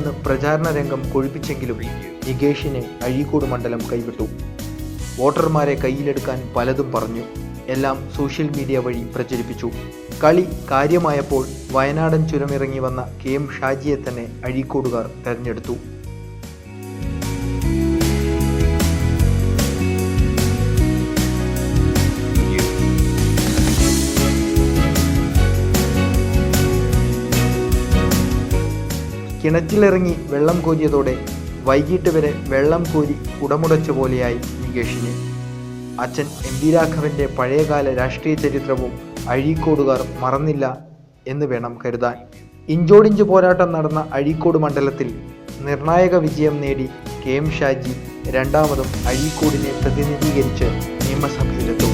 എന്ന് പ്രചാരണ രംഗം കൊഴുപ്പിച്ചെങ്കിലും നികേഷിന് അഴീക്കോട് മണ്ഡലം കൈവിട്ടു. വോട്ടർമാരെ കയ്യിലെടുക്കാൻ പലതും പറഞ്ഞു. എല്ലാം സോഷ്യൽ മീഡിയ വഴി പ്രചരിപ്പിച്ചു. കളി കാര്യമായപ്പോൾ വയനാടൻ ചുരമിറങ്ങി വന്ന KM ഷാജിയെ തന്നെ അഴീക്കോടുകാർ തെരഞ്ഞെടുത്തു. കിണറ്റിലിറങ്ങി വെള്ളം കോരിയതോടെ വൈകിട്ട് വരെ വെള്ളം കോരി കുടമുടച്ച പോലെയായി നികേഷിന്. അച്ഛൻ MP രാഘവന്റെ പഴയകാല രാഷ്ട്രീയ ചരിത്രവും അഴീക്കോടുകാർ മറന്നില്ല എന്ന് വേണം കരുതാൻ. ഇഞ്ചോടിഞ്ച് പോരാട്ടം നടന്ന അഴീക്കോട് മണ്ഡലത്തിൽ നിർണായക വിജയം നേടി KM ഷാജി രണ്ടാമതും അഴീക്കോടിനെ പ്രതിനിധീകരിച്ച് നിയമസഭയിലെത്തും.